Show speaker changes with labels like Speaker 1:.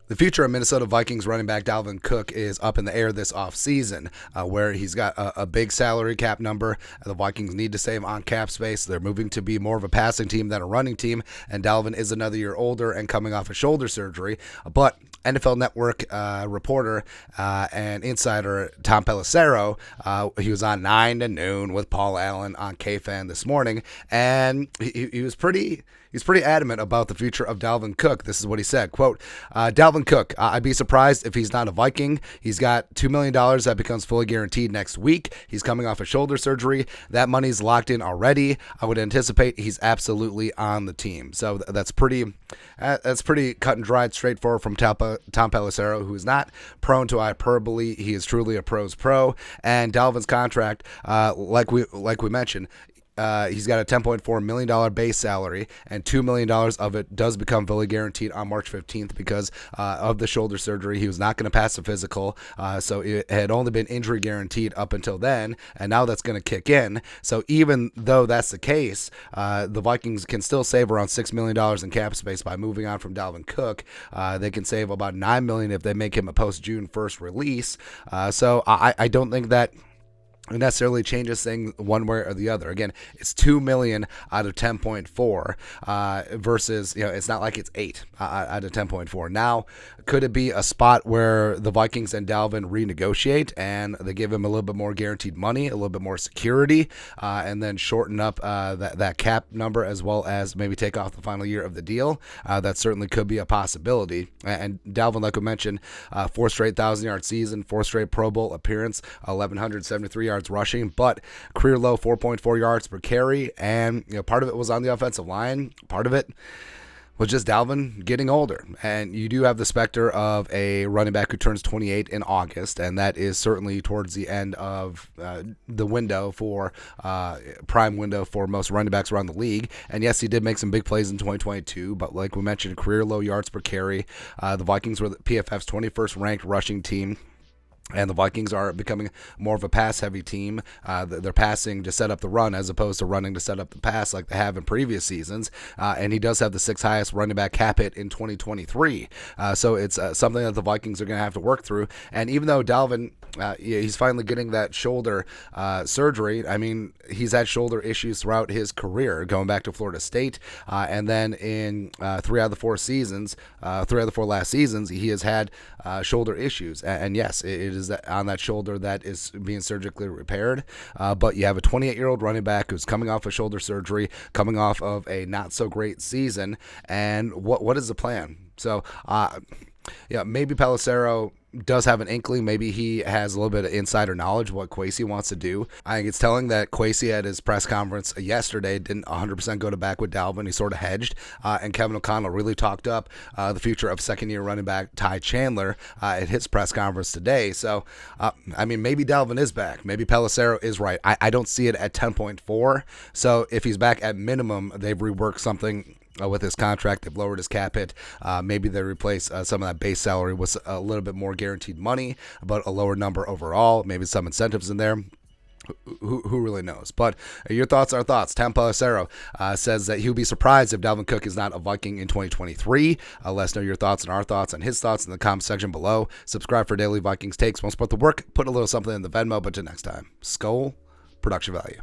Speaker 1: The future of Minnesota Vikings running back Dalvin Cook is up in the air this offseason, where he's got a big salary cap number. The Vikings need to save on cap space. They're moving to be more of a passing team than a running team, and Dalvin is another year older and coming off a shoulder surgery. But NFL Network reporter and insider Tom Pelissero, he was on 9 to noon with Paul Allen on KFAN this morning, and he was pretty adamant about the future of Dalvin Cook. This is what he said, quote, Dalvin Cook, I'd be surprised if he's not a Viking. He's got $2 million that becomes fully guaranteed next week. He's coming off a shoulder surgery. That money's locked in already. I would anticipate he's absolutely on the team. So that's pretty cut and dried, straightforward from Tom Pelissero, who is not prone to hyperbole. He is truly a pro's pro. And Dalvin's contract, like we mentioned, he's got a $10.4 million base salary, and $2 million of it does become fully guaranteed on March 15th because of the shoulder surgery. He was not going to pass the physical, so it had only been injury guaranteed up until then, and now that's going to kick in. So even though that's the case, the Vikings can still save around $6 million in cap space by moving on from Dalvin Cook. They can save about $9 million if they make him a post-June 1st release. So I don't think that it necessarily changes things one way or the other. Again, it's $2 million out of 10.4 versus, it's not like it's 8 out of 10.4. Now, could it be a spot where the Vikings and Dalvin renegotiate and they give him a little bit more guaranteed money, a little bit more security, and then shorten up that cap number as well as maybe take off the final year of the deal? That certainly could be a possibility. And Dalvin, like we mentioned, 4 straight 1,000-yard season, 4 straight Pro Bowl appearance, 1,173 yards rushing, but career low 4.4 yards per carry, and part of it was on the offensive line, part of it was just Dalvin getting older. And you do have the specter of a running back who turns 28 in August, and that is certainly towards the end of the window for prime window for most running backs around the league. And yes, he did make some big plays in 2022, but like we mentioned, career low yards per carry. The Vikings were the PFF's 21st ranked rushing team, and the Vikings are becoming more of a pass-heavy team. They're passing to set up the run as opposed to running to set up the pass like they have in previous seasons. And he does have the 6th highest running back cap hit in 2023. So it's something that the Vikings are going to have to work through. And even though Dalvin, he's finally getting that shoulder surgery, I mean, he's had shoulder issues throughout his career, going back to Florida State. And then in 3 out of the 4 last seasons, he has had shoulder issues. And yes, it is on that shoulder that is being surgically repaired. But you have a 28-year-old running back who's coming off of shoulder surgery, coming off of a not-so-great season. And what is the plan? So, maybe Pelissero does have an inkling. Maybe he has a little bit of insider knowledge of what Kwesi wants to do. I think it's telling that Kwesi at his press conference yesterday didn't 100% go to back with Dalvin. He sort of hedged. And Kevin O'Connell really talked up the future of second-year running back Ty Chandler at his press conference today. So, maybe Dalvin is back. Maybe Pelissero is right. I don't see it at 10.4. So if he's back at minimum, they've reworked something with his contract. They've lowered his cap hit. Maybe they replace some of that base salary with a little bit more guaranteed money, but a lower number overall. Maybe some incentives in there. Who really knows? But your thoughts are thoughts. Tom Pelissero says that he'll be surprised if Dalvin Cook is not a Viking in 2023. Let us know your thoughts and our thoughts and his thoughts in the comment section below. Subscribe for daily Vikings takes. Won't support the work. Put a little something in the Venmo. But till next time, Skol, production value.